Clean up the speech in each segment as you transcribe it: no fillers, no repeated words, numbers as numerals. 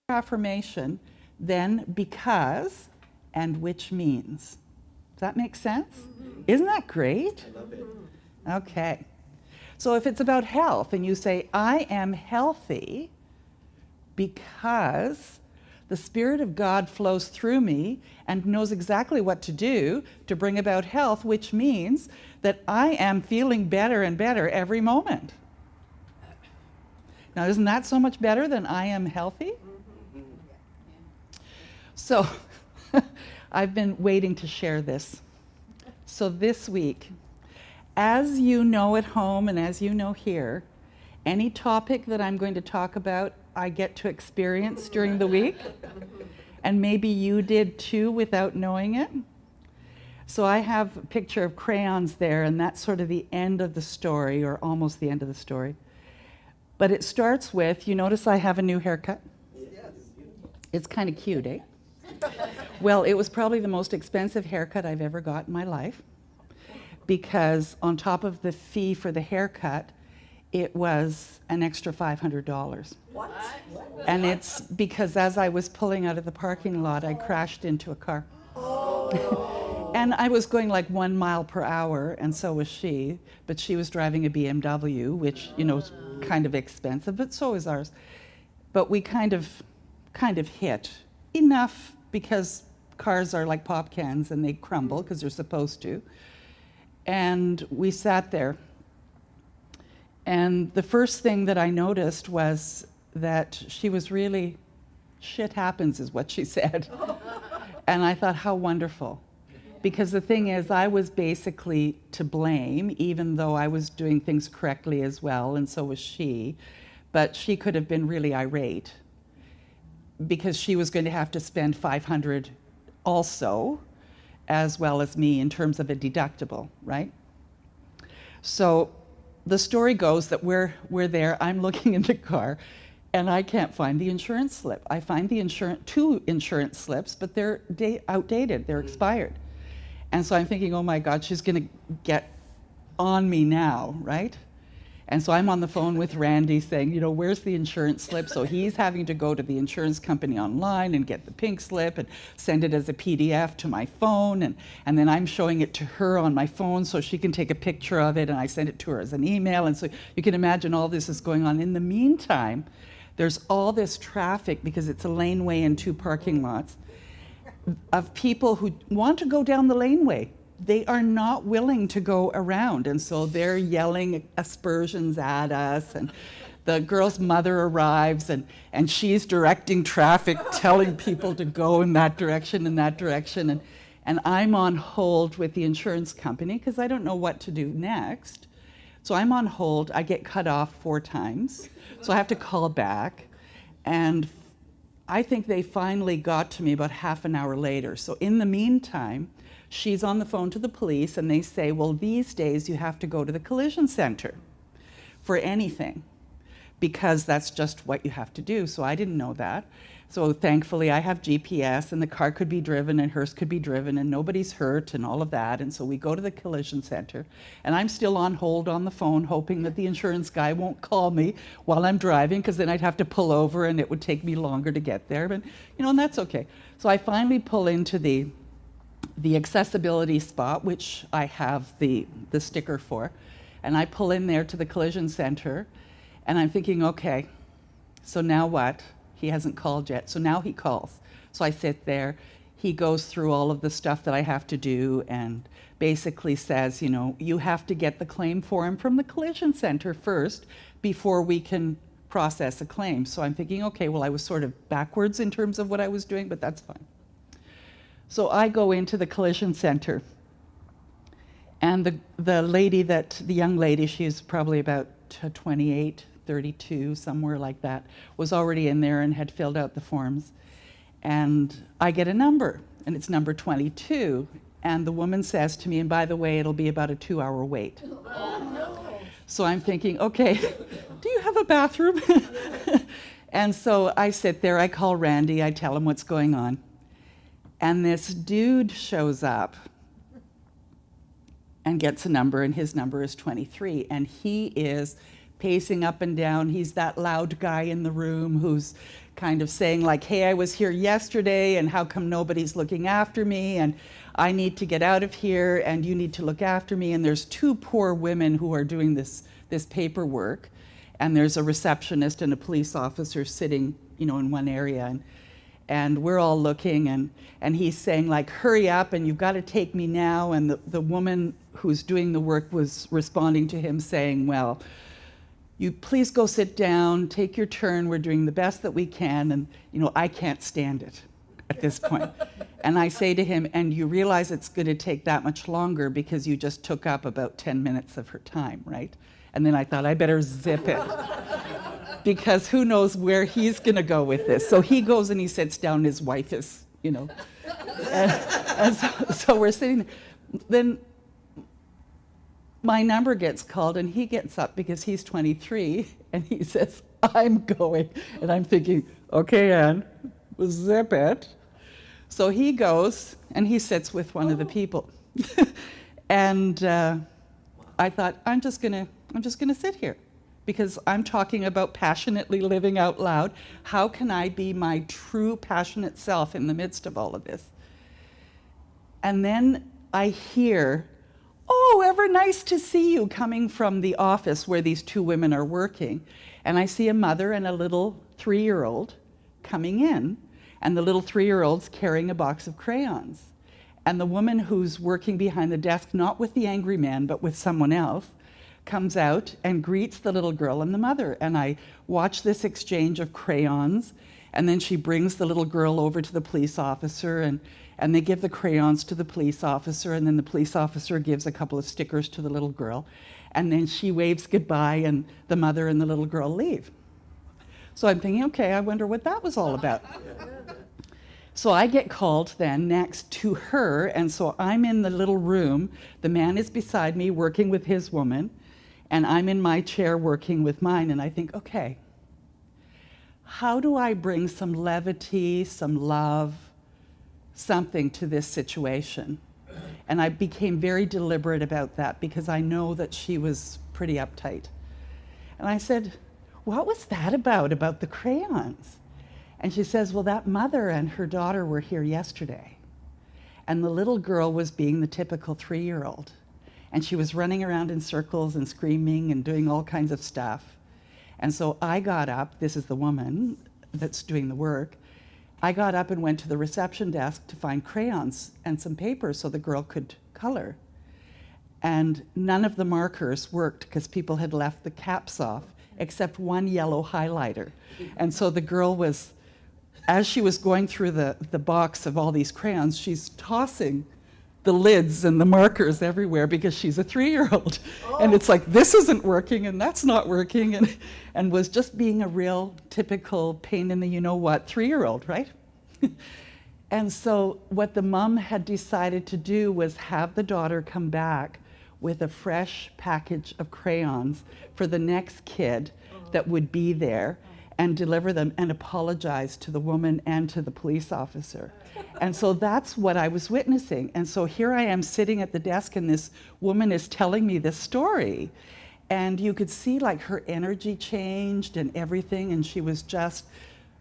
affirmation, then because, and which means. Does that make sense? Mm-hmm. Isn't that great? I love it. Okay. So if it's about health and you say, I am healthy because the Spirit of God flows through me and knows exactly what to do to bring about health, which means that I am feeling better and better every moment. Now, isn't that so much better than I am healthy? So I've been waiting to share this. So this week, as you know at home and as you know here, any topic that I'm going to talk about, I get to experience during the week. And maybe you did too without knowing it. So I have a picture of crayons there, and that's sort of the end of the story, or almost the end of the story. But it starts with, you notice I have a new haircut? Yes. It's kind of cute, eh? Well, it was probably the most expensive haircut I've ever got in my life, because on top of the fee for the haircut, it was an extra $500. What? And it's because as I was pulling out of the parking lot, I crashed into a car. Oh. And I was going like 1 mile per hour, and so was she, but she was driving a BMW, which, you know, is kind of expensive, but so is ours. But we kind of hit enough, because cars are like pop cans and they crumble because they're supposed to. And we sat there. And the first thing that I noticed was that she was really, shit happens is what she said. And I thought, how wonderful. Because the thing is, I was basically to blame, even though I was doing things correctly as well, and so was she. But she could have been really irate, because she was going to have to spend $500 also, as well as me, in terms of a deductible, right? So the story goes that we're there, I'm looking in the car, and I can't find the insurance slip. I find the two insurance slips, but they're outdated, they're expired. And so I'm thinking, oh my God, she's gonna get on me now, right? And so I'm on the phone with Randy saying, you know, where's the insurance slip? So he's having to go to the insurance company online and get the pink slip and send it as a PDF to my phone. And then I'm showing it to her on my phone so she can take a picture of it, and I send it to her as an email. And so you can imagine all this is going on. In the meantime, there's all this traffic, because it's a laneway and 2 parking lots, of people who want to go down the laneway. They are not willing to go around, and so they're yelling aspersions at us, and the girl's mother arrives, and she's directing traffic, telling people to go in that direction, and I'm on hold with the insurance company, because I don't know what to do next. So I'm on hold. I get cut off 4 times, so I have to call back, and I think they finally got to me about half an hour later. So in the meantime, she's on the phone to the police, and they say, well, these days you have to go to the collision center for anything, because that's just what you have to do. So I didn't know that. So thankfully I have GPS, and the car could be driven and hers could be driven, and nobody's hurt and all of that. And so we go to the collision center, and I'm still on hold on the phone, hoping that the insurance guy won't call me while I'm driving, because then I'd have to pull over and it would take me longer to get there. But, you know, and that's okay. So I finally pull into the accessibility spot, which I have the sticker for, and I pull in there to the collision center, and I'm thinking, okay, so now what? He hasn't called yet, so now he calls. So I sit there, he goes through all of the stuff that I have to do, and basically says, you know, you have to get the claim form from the collision center first before we can process a claim. So I'm thinking, okay, well, I was sort of backwards in terms of what I was doing, but that's fine. So I go into the collision center, and the young lady, she's probably about 28, 32, somewhere like that, was already in there and had filled out the forms. And I get a number, and it's number 22. And the woman says to me, and by the way, it'll be about a 2-hour wait. Oh, no. So I'm thinking, okay, do you have a bathroom? And so I sit there, I call Randy, I tell him what's going on. And this dude shows up and gets a number, and his number is 23. And he is pacing up and down. He's that loud guy in the room who's kind of saying like, hey, I was here yesterday and how come nobody's looking after me, and I need to get out of here and you need to look after me. And there's two poor women who are doing this paperwork, and there's a receptionist and a police officer sitting, in one area, and we're all looking, and he's saying like, hurry up and you've got to take me now. And the woman who's doing the work was responding to him saying, well, you please go sit down, take your turn, we're doing the best that we can, and I can't stand it at this point. And I say to him, and you realize it's going to take that much longer because you just took up about 10 minutes of her time, right? And then I thought I better zip it because who knows where he's going to go with this. So he goes and he sits down, his wife is, and so we're sitting there. Then my number gets called and he gets up because he's 23 and he says, I'm going. And I'm thinking, okay, Anne, zip it. So he goes and he sits with one of the people. And I thought, I'm just gonna sit here because I'm talking about passionately living out loud. How can I be my true passionate self in the midst of all of this? And then I hear, oh, ever nice to see you, coming from the office where these two women are working. And I see a mother and a little 3-year-old coming in, and the little 3-year-old's carrying a box of crayons. And the woman who's working behind the desk, not with the angry man, but with someone else, comes out and greets the little girl and the mother. And I watch this exchange of crayons, and then she brings the little girl over to the police officer, and they give the crayons to the police officer, and then the police officer gives a couple of stickers to the little girl, and then she waves goodbye, and the mother and the little girl leave. So I'm thinking, okay, I wonder what that was all about. So I get called then next to her, and so I'm in the little room. The man is beside me working with his woman, and I'm in my chair working with mine, and I think, okay, how do I bring some levity, some love, something to this situation? And I became very deliberate about that because I know that she was pretty uptight. And I said, what was that about the crayons? And she says, well, that mother and her daughter were here yesterday. And the little girl was being the typical 3-year-old. And she was running around in circles and screaming and doing all kinds of stuff. And so I got up, this is the woman that's doing the work, I got up and went to the reception desk to find crayons and some paper so the girl could color. And none of the markers worked because people had left the caps off, except one yellow highlighter. And so the girl was, as she was going through the box of all these crayons, she's tossing the lids and the markers everywhere because she's a 3-year-old. Oh. And it's like, this isn't working and that's not working, and was just being a real typical pain in the you-know-what 3-year-old, right? And so what the mom had decided to do was have the daughter come back with a fresh package of crayons for the next kid that would be there, and deliver them and apologize to the woman and to the police officer. And so that's what I was witnessing. And so here I am sitting at the desk, and this woman is telling me this story. And you could see like her energy changed and everything, and she was just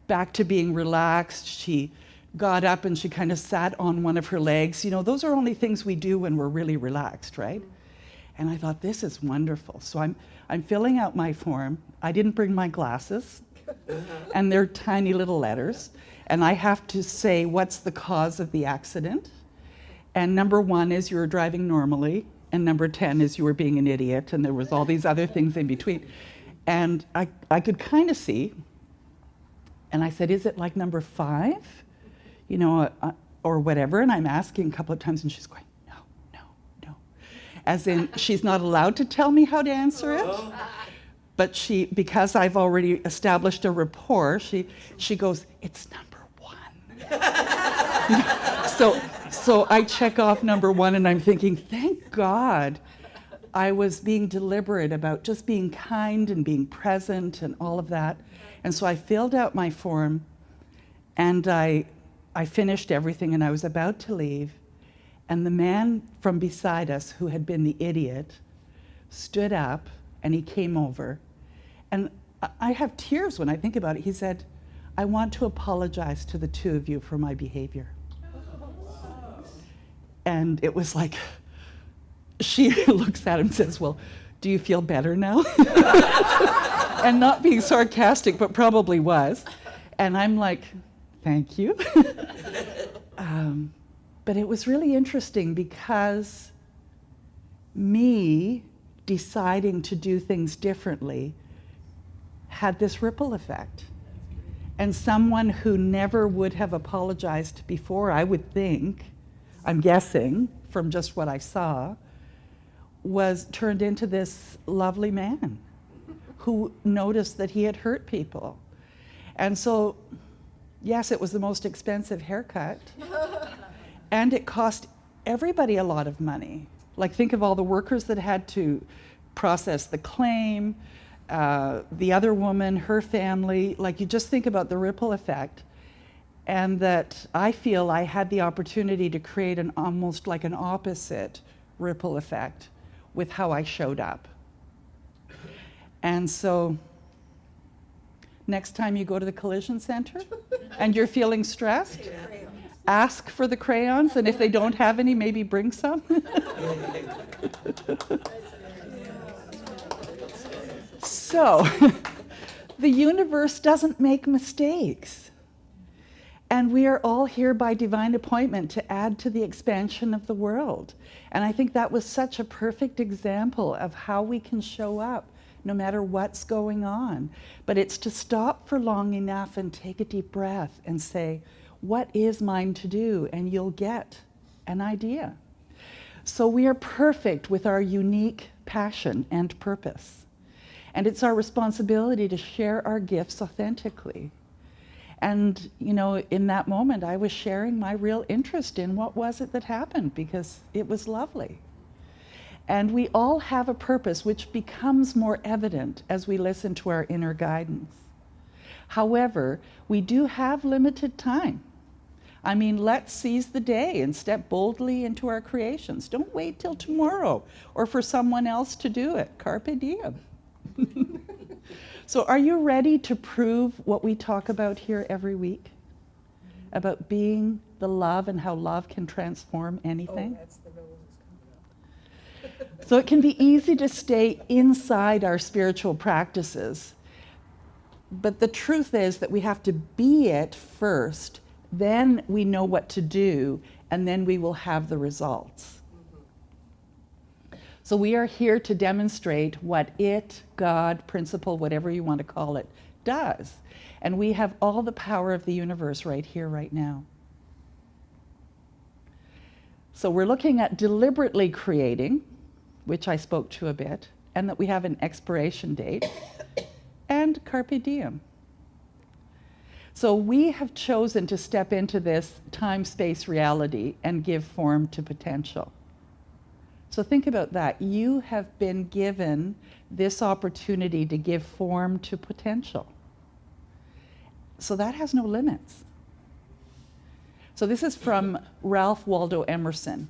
back to being relaxed. She got up and she kind of sat on one of her legs. Those are only things we do when we're really relaxed, right? And I thought, this is wonderful. So I'm filling out my form. I didn't bring my glasses, and they're tiny little letters. And I have to say, what's the cause of the accident? And number 1 is you were driving normally, and number 10 is you were being an idiot, and there was all these other things in between. And I could kind of see, and I said, is it like number 5? Or whatever. And I'm asking a couple of times, and she's going, no. As in, she's not allowed to tell me how to answer it. But because I've already established a rapport, she goes, it's number 1. So I check off number 1, and I'm thinking, thank God I was being deliberate about just being kind and being present and all of that. And so I filled out my form, and I finished everything, and I was about to leave. And the man from beside us, who had been the idiot, stood up, and he came over. And I have tears when I think about it. He said, I want to apologize to the two of you for my behavior. And it was like, she looks at him and says, well, do you feel better now? And not being sarcastic, but probably was. And I'm like, thank you. But it was really interesting because me deciding to do things differently had this ripple effect. And someone who never would have apologized before, I would think, I'm guessing from just what I saw, was turned into this lovely man who noticed that he had hurt people. And so, yes, it was the most expensive haircut. And it cost everybody a lot of money. Like, think of all the workers that had to process the claim, the other woman, her family. Like, you just think about the ripple effect. And that I feel I had the opportunity to create an almost like an opposite ripple effect with how I showed up. And so, next time you go to the collision center and you're feeling stressed, ask for the crayons, and if they don't have any, maybe bring some. So, the universe doesn't make mistakes. And we are all here by divine appointment to add to the expansion of the world. And I think that was such a perfect example of how we can show up no matter what's going on. But it's to stop for long enough and take a deep breath and say, what is mine to do? And you'll get an idea. So we are perfect with our unique passion and purpose. And it's our responsibility to share our gifts authentically. And, you know, in that moment, I was sharing my real interest in what was it that happened, because it was lovely. And we all have a purpose which becomes more evident as we listen to our inner guidance. However, we do have limited time. I mean, let's seize the day and step boldly into our creations. Don't wait till tomorrow or for someone else to do it. Carpe diem. So are you ready to prove what we talk about here every week? About being the love and how love can transform anything? Oh, that's the role that's coming up. So it can be easy to stay inside our spiritual practices. But the truth is that we have to be it first, then we know what to do, and then we will have the results. So we are here to demonstrate what it, God, principle, whatever you want to call it, does. And we have all the power of the universe right here, right now. So we're looking at deliberately creating, which I spoke to a bit, and that we have an expiration date, and carpe diem. So we have chosen to step into this time-space reality and give form to potential. So think about that. You have been given this opportunity to give form to potential. So that has no limits. So this is from Ralph Waldo Emerson.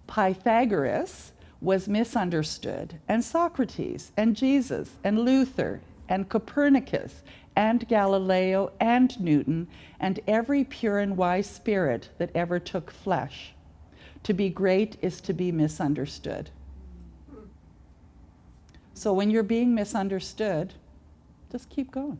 Pythagoras was misunderstood, and Socrates, and Jesus, and Luther, and Copernicus, and Galileo, and Newton, and every pure and wise spirit that ever took flesh. To be great is to be misunderstood. So when you're being misunderstood, just keep going.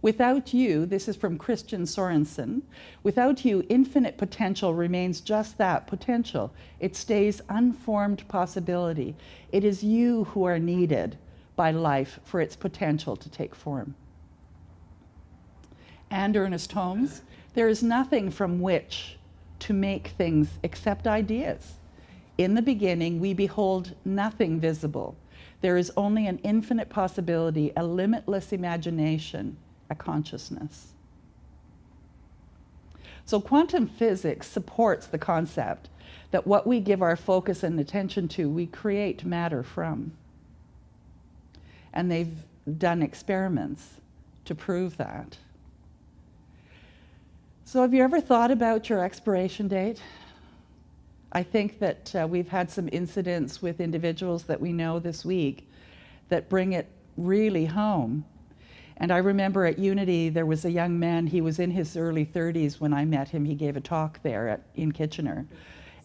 Without you, this is from Christian Sorensen, without you, infinite potential remains just that, potential. It stays unformed possibility. It is you who are needed by life for its potential to take form. And Ernest Holmes, there is nothing from which to make things except ideas. In the beginning, we behold nothing visible. There is only an infinite possibility, a limitless imagination, a consciousness. So quantum physics supports the concept that what we give our focus and attention to, we create matter from. And they've done experiments to prove that. So have you ever thought about your expiration date? I think that we've had some incidents with individuals that we know this week that bring it really home. And I remember at Unity, there was a young man, he was in his early 30s when I met him. He gave a talk there in Kitchener.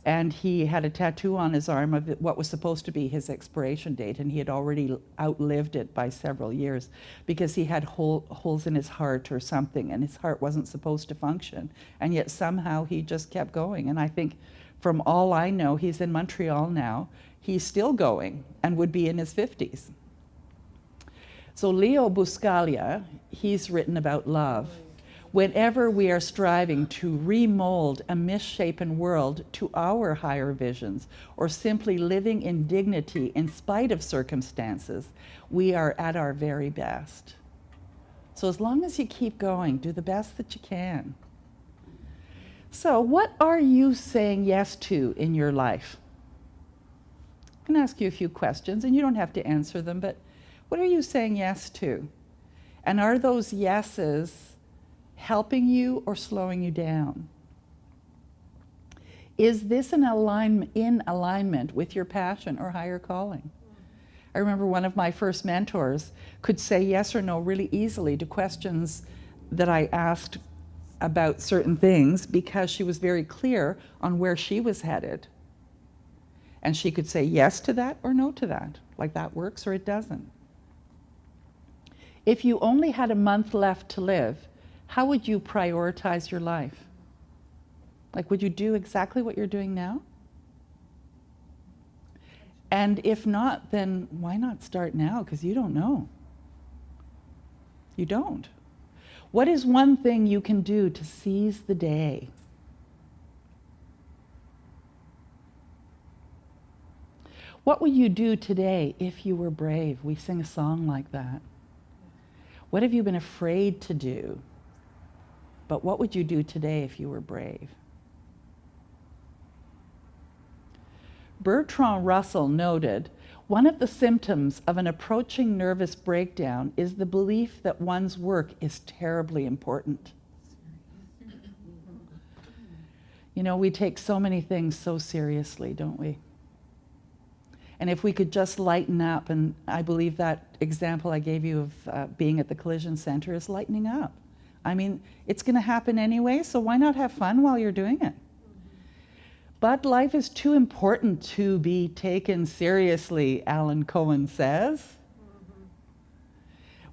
And he had a tattoo on his arm of what was supposed to be his expiration date, and he had already outlived it by several years because he had holes in his heart or something, and his heart wasn't supposed to function. And yet somehow he just kept going. And I think from all I know, he's in Montreal now. He's still going and would be in his 50s. So Leo Buscaglia, he's written about love. Whenever we are striving to remold a misshapen world to our higher visions, or simply living in dignity in spite of circumstances, we are at our very best. So as long as you keep going, do the best that you can. So what are you saying yes to in your life? I can ask you a few questions, and you don't have to answer them, but what are you saying yes to? And are those yeses helping you or slowing you down? Is this in alignment with your passion or higher calling? I remember one of my first mentors could say yes or no really easily to questions that I asked about certain things because she was very clear on where she was headed. And she could say yes to that or no to that, like that works or it doesn't. If you only had a month left to live, how would you prioritize your life? Like, would you do exactly what you're doing now? And if not, then why not start now? Because you don't know. You don't. What is one thing you can do to seize the day? What would you do today if you were brave? We sing a song like that. What have you been afraid to do? But what would you do today if you were brave? Bertrand Russell noted, one of the symptoms of an approaching nervous breakdown is the belief that one's work is terribly important. You know, we take so many things so seriously, don't we? And if we could just lighten up, and I believe that example I gave you of being at the collision center is lightening up. I mean, it's going to happen anyway, so why not have fun while you're doing it? But life is too important to be taken seriously, Alan Cohen says.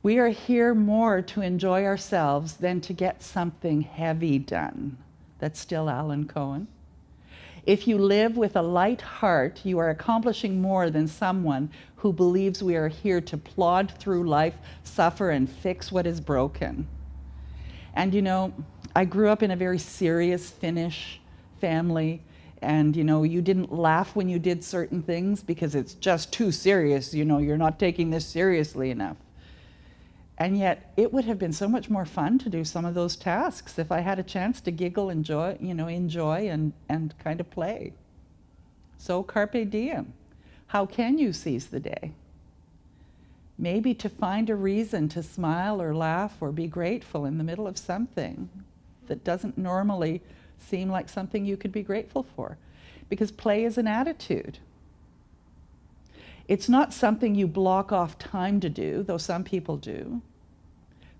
We are here more to enjoy ourselves than to get something heavy done. That's still Alan Cohen. If you live with a light heart, you are accomplishing more than someone who believes we are here to plod through life, suffer, and fix what is broken. And you know, I grew up in a very serious Finnish family, and you know, you didn't laugh when you did certain things because it's just too serious, you know, you're not taking this seriously enough. And yet, it would have been so much more fun to do some of those tasks if I had a chance to giggle, enjoy and kind of play. So carpe diem. How can you seize the day? Maybe to find a reason to smile or laugh or be grateful in the middle of something that doesn't normally seem like something you could be grateful for. Because play is an attitude. It's not something you block off time to do, though some people do,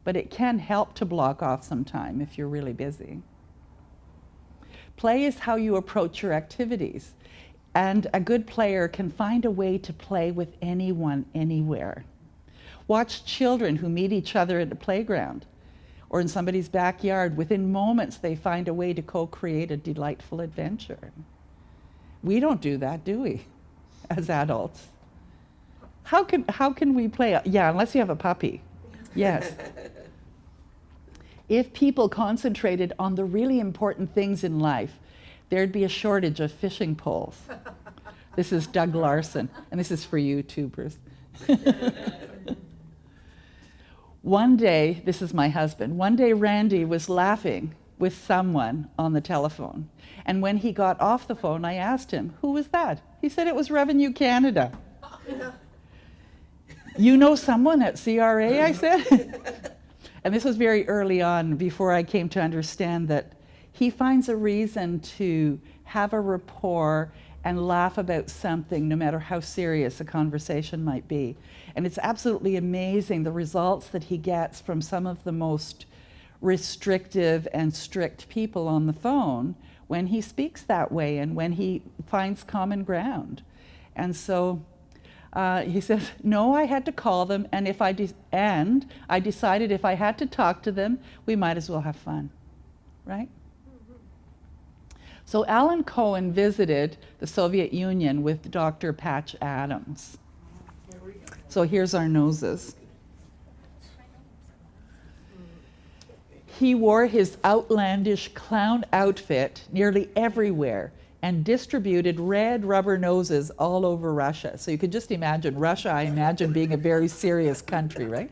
but it can help to block off some time if you're really busy. Play is how you approach your activities, and a good player can find a way to play with anyone, anywhere. Watch children who meet each other at a playground or in somebody's backyard. Within moments, they find a way to co-create a delightful adventure. We don't do that, do we, as adults? How can we play? Yeah, unless you have a puppy. Yes. If people concentrated on the really important things in life, there'd be a shortage of fishing poles. This is Doug Larson, and this is for you too, Bruce. One day, this is my husband, one day Randy was laughing with someone on the telephone. And when he got off the phone, I asked him, who was that? He said it was Revenue Canada. You know someone at CRA, I said. And this was very early on, before I came to understand that he finds a reason to have a rapport and laugh about something, no matter how serious a conversation might be. And it's absolutely amazing the results that he gets from some of the most restrictive and strict people on the phone when he speaks that way and when he finds common ground. And so he says, no, I had to call them, and I decided if I had to talk to them, we might as well have fun, right? So Alan Cohen visited the Soviet Union with Dr. Patch Adams. So here's our noses. He wore his outlandish clown outfit nearly everywhere and distributed red rubber noses all over Russia. So you could just imagine Russia, I imagine, being a very serious country, right?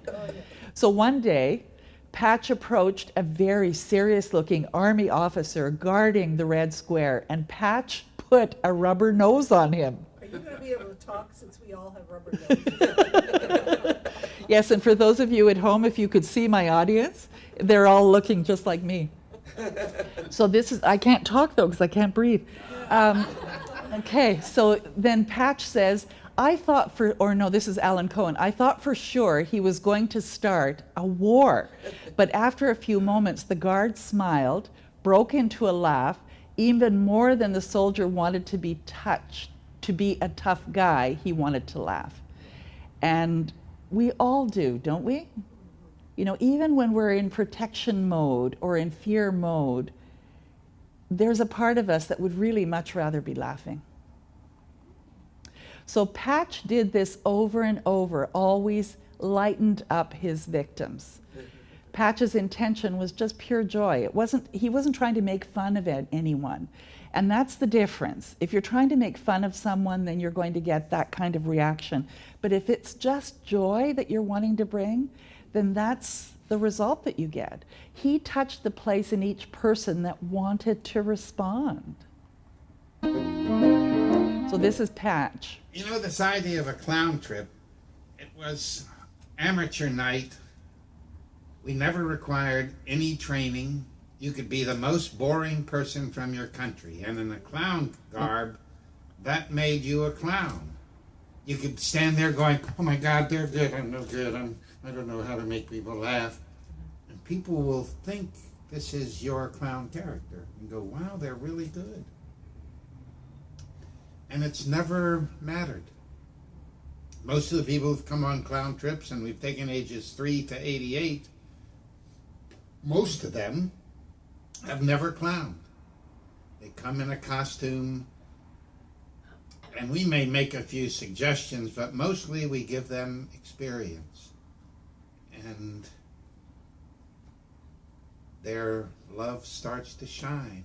So one day, Patch approached a very serious-looking army officer guarding the Red Square, and Patch put a rubber nose on him. Are you going to be able to talk since we all have rubber noses? Yes, and for those of you at home, if you could see my audience, they're all looking just like me. So this is, I can't talk though because I can't breathe. Okay, so then Patch says, this is Alan Cohen, I thought for sure he was going to start a war. But after a few moments, the guard smiled, broke into a laugh, even more than the soldier wanted to be touched, to be a tough guy, he wanted to laugh. And we all do, don't we? You know, even when we're in protection mode or in fear mode, there's a part of us that would really much rather be laughing. So Patch did this over and over, always lightened up his victims. Patch's intention was just pure joy. He wasn't trying to make fun of anyone. And that's the difference. If you're trying to make fun of someone, then you're going to get that kind of reaction. But if it's just joy that you're wanting to bring, then that's the result that you get. He touched the place in each person that wanted to respond. So this is Patch. You know, this idea of a clown trip, it was amateur night. We never required any training. You could be the most boring person from your country, and in a clown garb, that made you a clown. You could stand there going, oh my God, they're good, I'm no good, I don't know how to make people laugh. And people will think this is your clown character and go, wow, they're really good. And it's never mattered. Most of the people who've come on clown trips, and we've taken ages 3 to 88, most of them have never clowned. They come in a costume, and we may make a few suggestions, but mostly we give them experience. And their love starts to shine.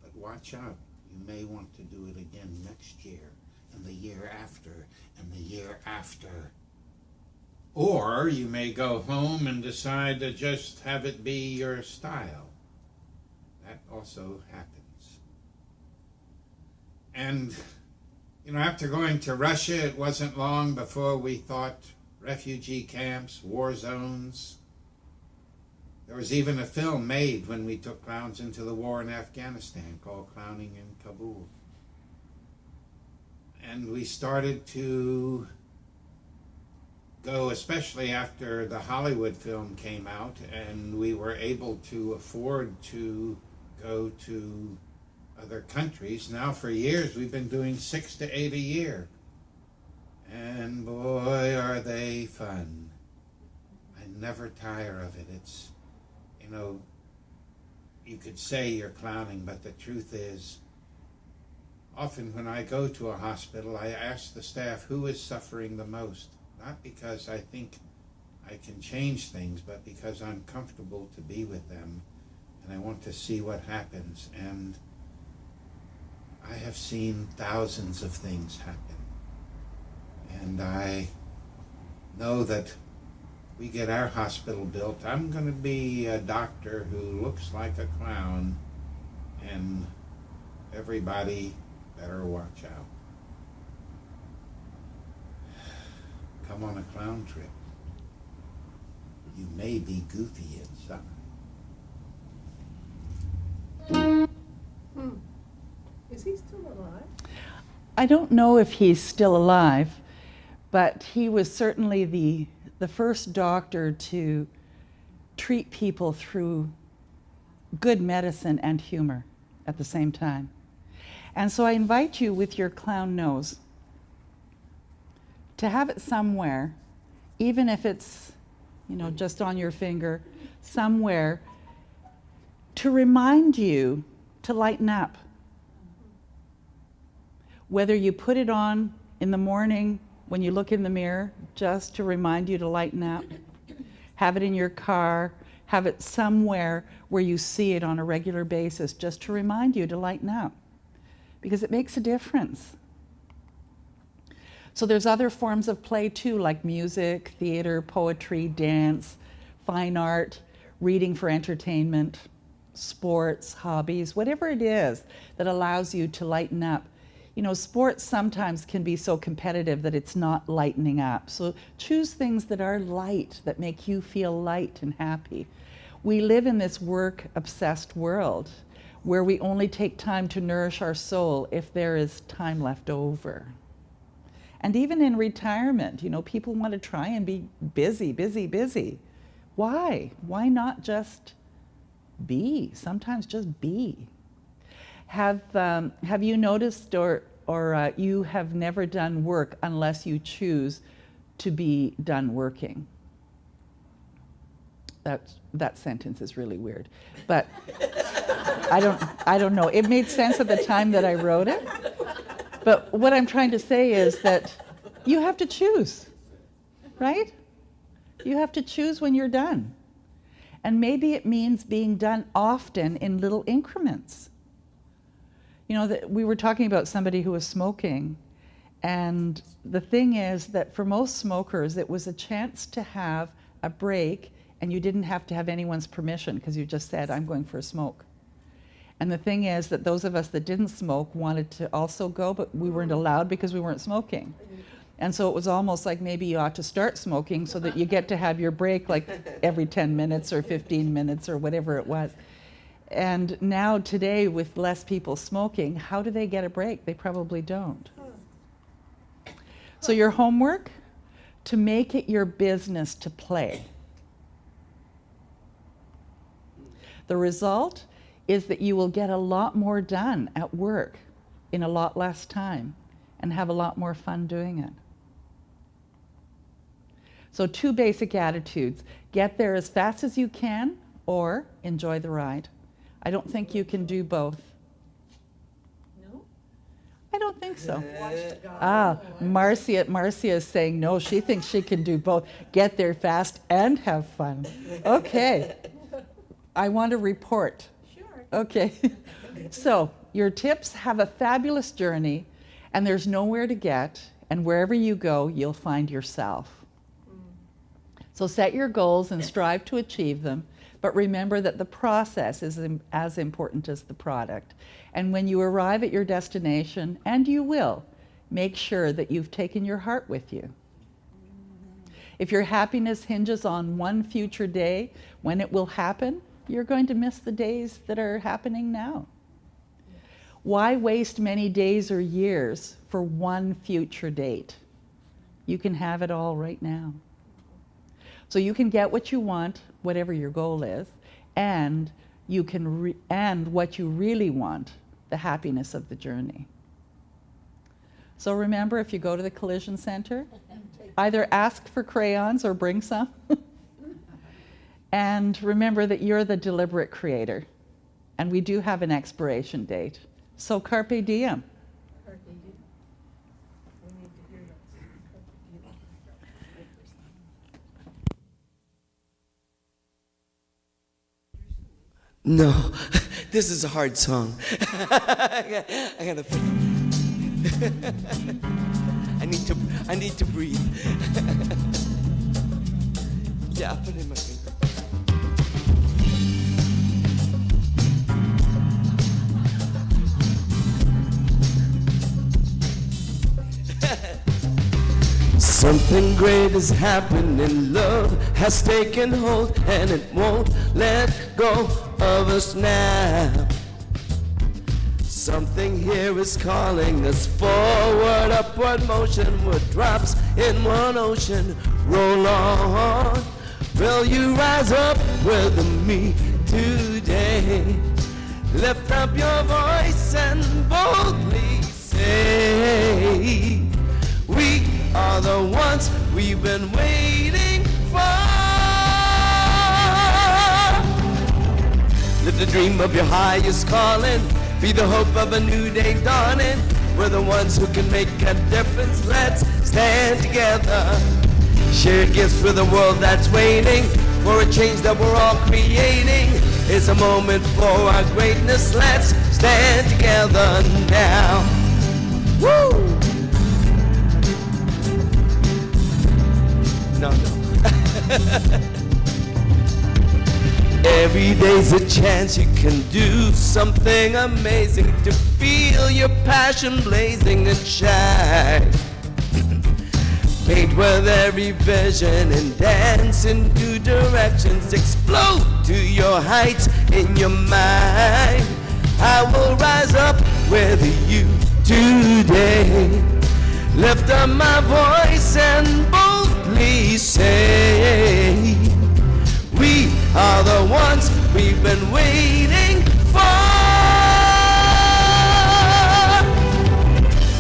But watch out. You may want to do it again next year, and the year after, and the year after. Or you may go home and decide to just have it be your style. That also happens. And, you know, after going to Russia, it wasn't long before we thought refugee camps, war zones. There was even a film made when we took clowns into the war in Afghanistan called Clowning in Kabul. And we started to go, especially after the Hollywood film came out, and we were able to afford to go to other countries. Now for years we've been doing 6 to 8 a year. And boy, are they fun. I never tire of it. It's, you know, you could say you're clowning, but the truth is, often when I go to a hospital, I ask the staff who is suffering the most. Not because I think I can change things, but because I'm comfortable to be with them, and I want to see what happens. And I have seen thousands of things happen. And I know that we get our hospital built, I'm going to be a doctor who looks like a clown, and everybody better watch out. Come on a clown trip. You may be goofy inside. Is he still I don't know if he's still alive, but he was certainly the first doctor to treat people through good medicine and humor at the same time. And so I invite you with your clown nose to have it somewhere, even if it's, just on your finger, somewhere, to remind you to lighten up. Whether you put it on in the morning when you look in the mirror, just to remind you to lighten up, have it in your car, have it somewhere where you see it on a regular basis, just to remind you to lighten up, because it makes a difference. So there's other forms of play too, like music, theater, poetry, dance, fine art, reading for entertainment, sports, hobbies, whatever it is that allows you to lighten up. Sports sometimes can be so competitive that it's not lightening up. So choose things that are light, that make you feel light and happy. We live in this work-obsessed world where we only take time to nourish our soul if there is time left over. And even in retirement, people want to try and be busy, busy, busy. Why? Why not just be? Sometimes just be. Have you noticed, or you have never done work unless you choose to be done working? That sentence is really weird, but I don't know. It made sense at the time that I wrote it. But what I'm trying to say is that you have to choose, right? You have to choose when you're done. And maybe it means being done often in little increments. We were talking about somebody who was smoking, and the thing is that for most smokers, it was a chance to have a break, and you didn't have to have anyone's permission because you just said, I'm going for a smoke. And the thing is that those of us that didn't smoke wanted to also go, but we weren't allowed because we weren't smoking. And so it was almost like maybe you ought to start smoking so that you get to have your break like every 10 minutes or 15 minutes or whatever it was. And now today, with less people smoking, how do they get a break? They probably don't. So your homework, to make it your business to play. The result is that you will get a lot more done at work in a lot less time and have a lot more fun doing it. So 2 basic attitudes: get there as fast as you can, or enjoy the ride. I don't think you can do both. No? I don't think so. Watch God. Ah, Marcia is saying no, she thinks she can do both. Get there fast and have fun. Okay. I want a report. Sure. Okay. So your tips: have a fabulous journey, and there's nowhere to get, and wherever you go, you'll find yourself. So set your goals and strive to achieve them, but remember that the process is as important as the product. And when you arrive at your destination, and you will, make sure that you've taken your heart with you. If your happiness hinges on one future day when it will happen, you're going to miss the days that are happening now. Why waste many days or years for one future date? You can have it all right now. So you can get what you want, whatever your goal is, and you can and what you really want, the happiness of the journey. So remember, if you go to the Collision Center, either ask for crayons or bring some. And remember that you're the deliberate creator, and we do have an expiration date. So carpe diem. Carpe diem. We need to hear that. No, this is a hard song. I gotta put. I need to breathe. Yeah, I'll put it in my finger. Something great has happened and love has taken hold, and it won't let go of us now. Something here is calling us forward, upward motion, with drops in one ocean. Roll on. Will you rise up with me today? Lift up your voice and boldly say, we are the ones we've been waiting for. Live the dream of your highest calling. Be the hope of a new day dawning. We're the ones who can make a difference. Let's stand together. Share gifts with a world that's waiting for a change that we're all creating. It's a moment for our greatness. Let's stand together now. Woo! No. Every day's a chance you can do something amazing, to feel your passion blazing and shine. Paint with every vision and dance in new directions. Explode to your heights in your mind. I will rise up with you today. Lift up my voice and boldly say, we are the ones we've been waiting for.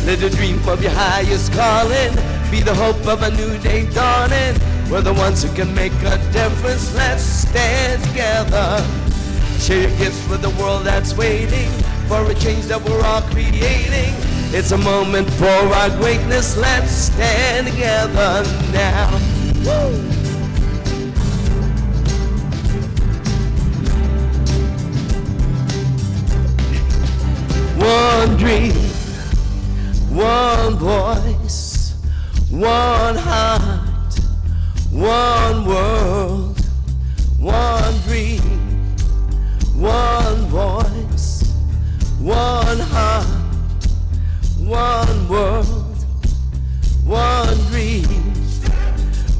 Live the dream of your highest calling. Be the hope of a new day dawning. We're the ones who can make a difference. Let's stand together. Share your gifts with the world that's waiting for a change that we're all creating. It's a moment for our greatness. Let's stand together now. Woo! One dream, one voice, one heart, one world. One dream, one voice, one heart, one world. One dream,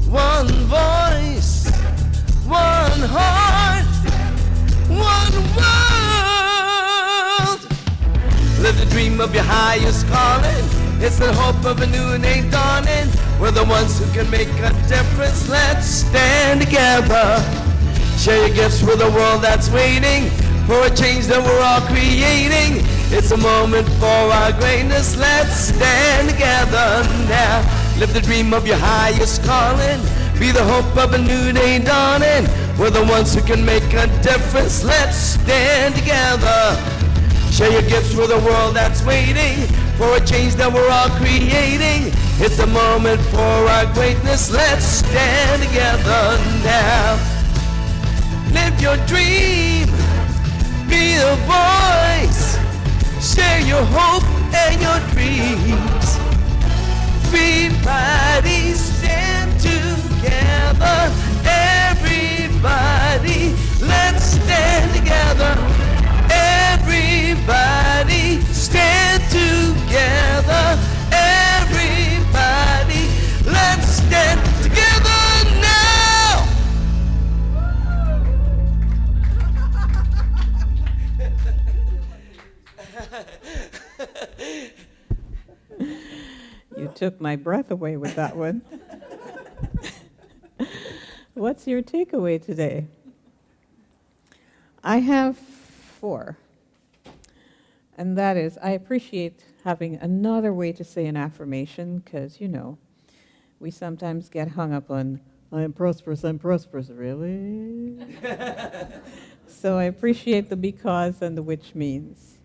one voice, one heart, one world. Live the dream of your highest calling. It's the hope of a new day dawning. We're the ones who can make a difference. Let's stand together. Share your gifts with a world that's waiting for a change that we're all creating. It's a moment for our greatness. Let's stand together now. Live the dream of your highest calling. Be the hope of a new day dawning. We're the ones who can make a difference. Let's stand together. Share your gifts with a world that's waiting for a change that we're all creating. It's a moment for our greatness. Let's stand together now. Live your dream. Be a voice. Share your hope and your dreams. Everybody stand together. Everybody, let's stand together. Everybody stand together. Everybody, let's stand together now. You took my breath away with that one. What's your takeaway today? I have 4. And that is, I appreciate having another way to say an affirmation, because, you know, we sometimes get hung up on, I'm prosperous, really? So I appreciate the because and the which means.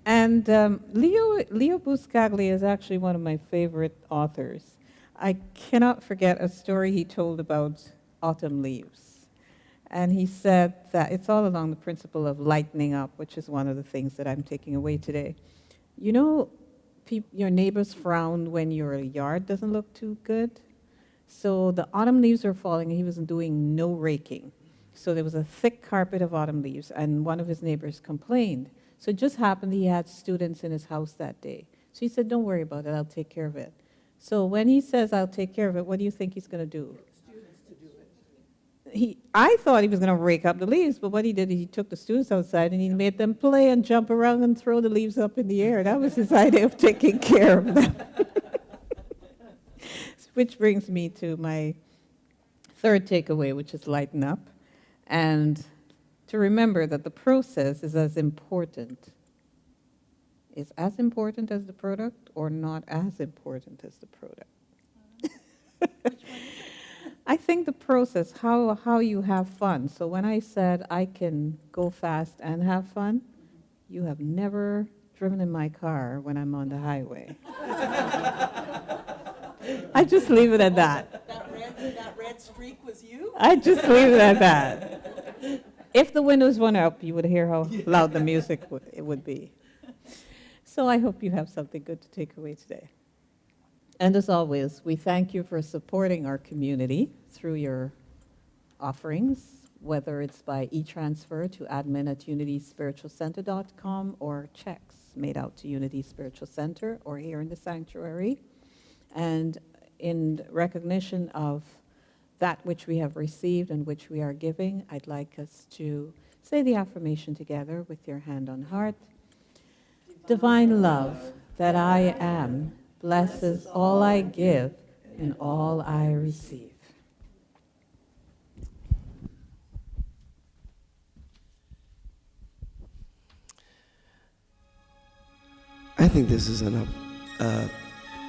And Leo Buscaglia is actually one of my favorite authors. I cannot forget a story he told about autumn leaves. And he said that it's all along the principle of lightening up, which is one of the things that I'm taking away today. You know, your neighbors frown when your yard doesn't look too good. So the autumn leaves were falling, and he was doing no raking. So there was a thick carpet of autumn leaves, and one of his neighbors complained. So it just happened he had students in his house that day. So he said, don't worry about it, I'll take care of it. So when he says, I'll take care of it, what do you think he's going to do? Students to do it. I thought he was going to rake up the leaves, but what he did, he took the students outside and he made them play and jump around and throw the leaves up in the air. That was his idea of taking care of them. Which brings me to my third takeaway, which is lighten up. And to remember that the process is as important. Is as important as the product or not as important as the product? I think the process, how you have fun. So when I said I can go fast and have fun, you have never driven in my car when I'm on the highway. I just leave it at that. That red streak was you? I just leave it at that. If the windows went up, you would hear how loud the music would be. So I hope you have something good to take away today. And as always, we thank you for supporting our community through your offerings, whether it's by e-transfer to admin@unityspiritualcenter.com or checks made out to Unity Spiritual Center or here in the sanctuary. And in recognition of that which we have received and which we are giving, I'd like us to say the affirmation together with your hand on heart. Divine love that I am blesses all I give and all I receive. I think this is an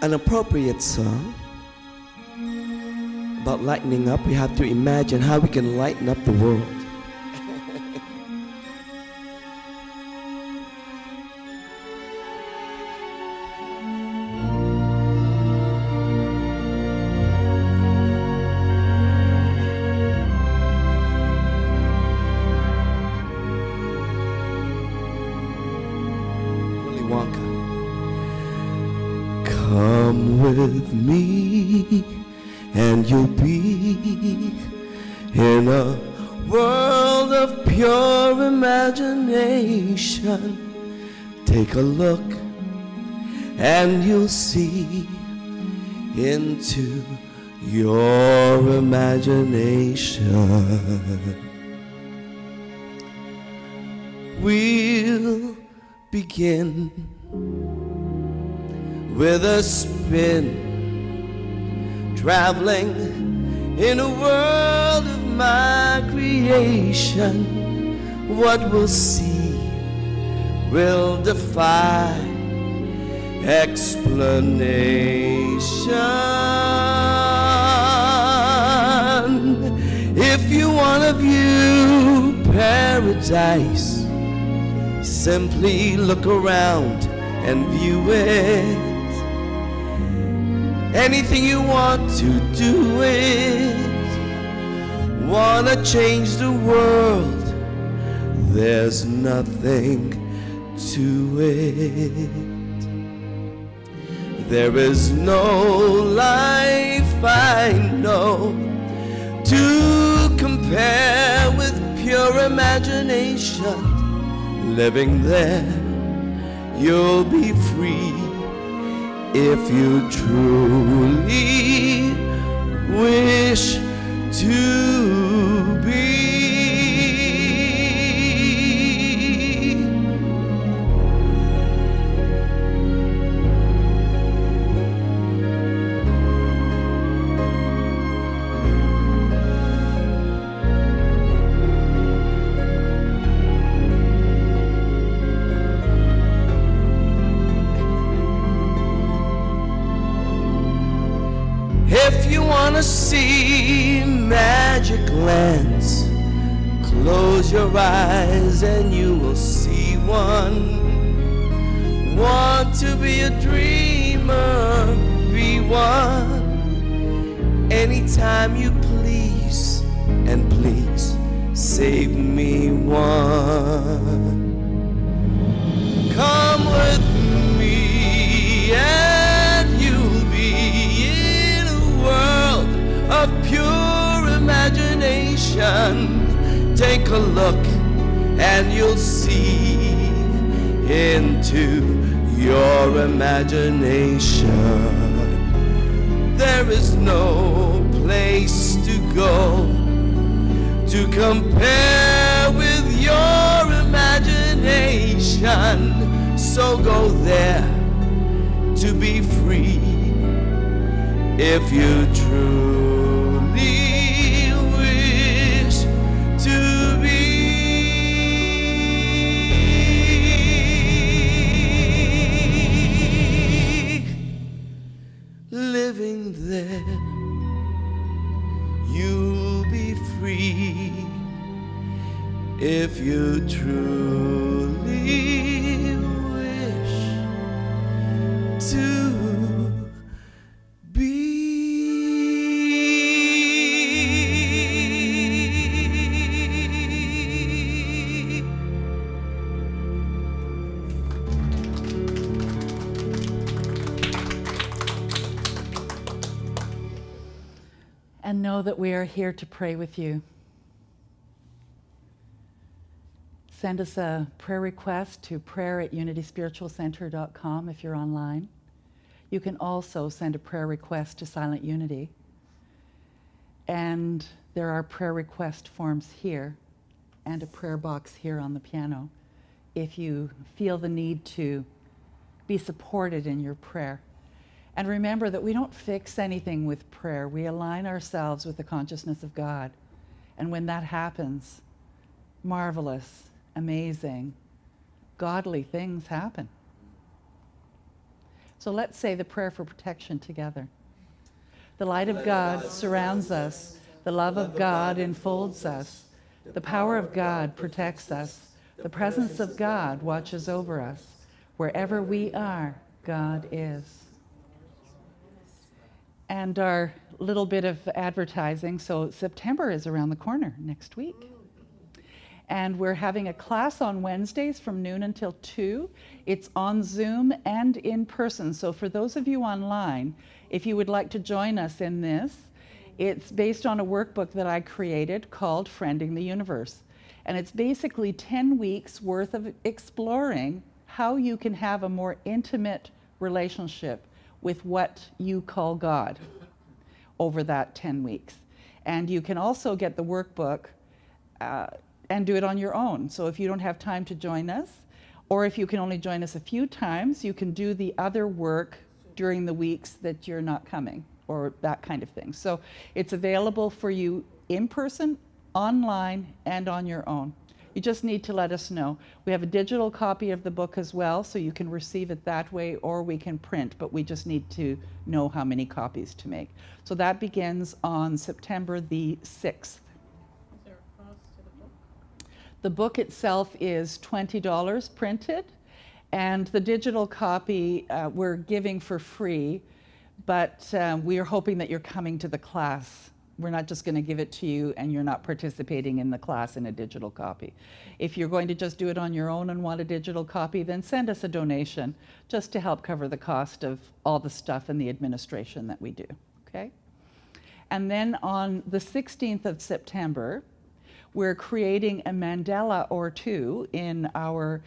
appropriate song about lightening up. We have to imagine how we can lighten up the world. Willy Wonka. Come with me and you'll be in a world of pure imagination. Take a look and you'll see into your imagination. We'll begin with a spin, traveling in a world of my creation. What we'll see will defy explanation. If you want to view paradise, simply look around and view it. Anything you want to do it. Wanna change the world, there's nothing to it. There is no life I know to compare with pure imagination. Living there, you'll be free if you truly wish to be. If you want to see magic lands, close your eyes and you will see one. Want to be a dreamer, be one. Anytime you please, and please save me one. Come with me and you'll be in a world of pure imagination. Take a look and you'll see into your imagination. There is no place to go to compare with your imagination. So go there to be free if you truly wish to be. Living there, you'll be free if you truly wish to be. And know that we are here to pray with you. Send us a prayer request to prayer@unityspiritualcenter.com if you're online. You can also send a prayer request to Silent Unity. And there are prayer request forms here and a prayer box here on the piano if you feel the need to be supported in your prayer. And remember that we don't fix anything with prayer. We align ourselves with the consciousness of God. And when that happens, marvelous, amazing, godly things happen. So let's say the prayer for protection together. The light of God surrounds us. The love of God enfolds us. The power of God protects us. The presence of God watches over us. Wherever we are, God is. And our little bit of advertising, so September is around the corner next week. And we're having a class on Wednesdays from noon until 2. It's on Zoom and in person. So for those of you online, if you would like to join us in this, it's based on a workbook that I created called Friending the Universe. And it's basically 10 weeks worth of exploring how you can have a more intimate relationship with what you call God over that 10 weeks. And you can also get the workbook and do it on your own. So if you don't have time to join us, or if you can only join us a few times, you can do the other work during the weeks that you're not coming, or that kind of thing. So it's available for you in person, online, and on your own. You just need to let us know. We have a digital copy of the book as well, so you can receive it that way, or we can print, but we just need to know how many copies to make. So that begins on September the 6th. Is there a cost to the book? The book itself is $20 printed, and the digital copy we're giving for free, but we are hoping that you're coming to the class. We're not just going to give it to you and you're not participating in the class in a digital copy. If you're going to just do it on your own and want a digital copy, then send us a donation just to help cover the cost of all the stuff and the administration that we do, okay? And then on the 16th of September, we're creating a mandala or two in our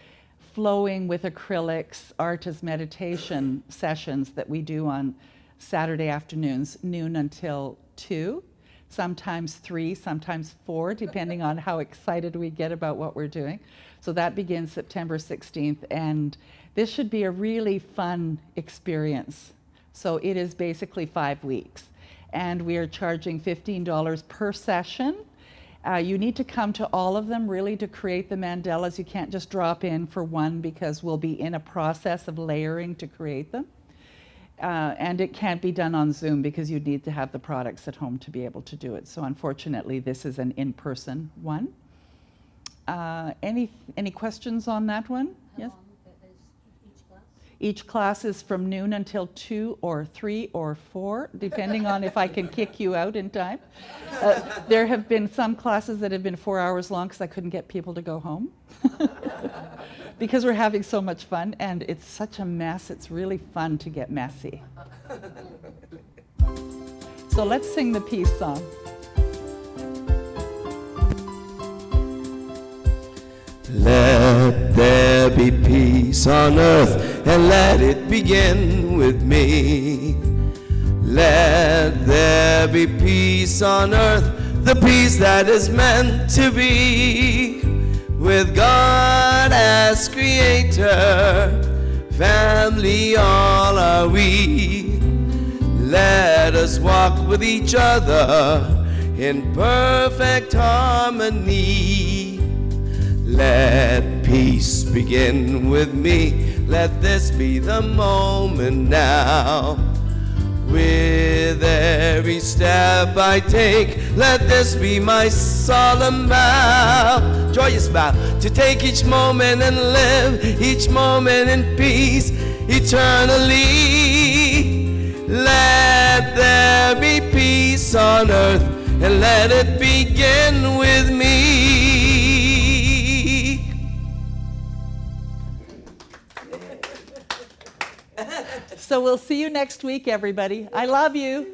Flowing with Acrylics Artist Meditation sessions that we do on Saturday afternoons, noon until 2. Sometimes 3, sometimes 4, depending on how excited we get about what we're doing. So that begins September 16th, and this should be a really fun experience. So it is basically 5 weeks, and we are charging $15 per session. You need to come to all of them really to create the mandalas. You can't just drop in for one because we'll be in a process of layering to create them. And it can't be done on Zoom because you need to have the products at home to be able to do it. So unfortunately, this is an in-person one. Any questions on that one? Yes? How long is each class? Each class is from noon until 2 or 3 or 4, depending on if I can kick you out in time. There have been some classes that have been 4 hours long because I couldn't get people to go home. Because we're having so much fun, and it's such a mess. It's really fun to get messy. So let's sing the peace song. Let there be peace on earth, and let it begin with me. Let there be peace on earth, the peace that is meant to be with God as creator. Family all are we. Let us walk with each other in perfect harmony. Let peace begin with me. Let this be the moment now. With every step I take, let this be my solemn vow, joyous vow, to take each moment and live each moment in peace eternally. Let there be peace on earth, and let it begin with me. So we'll see you next week, everybody. I love you.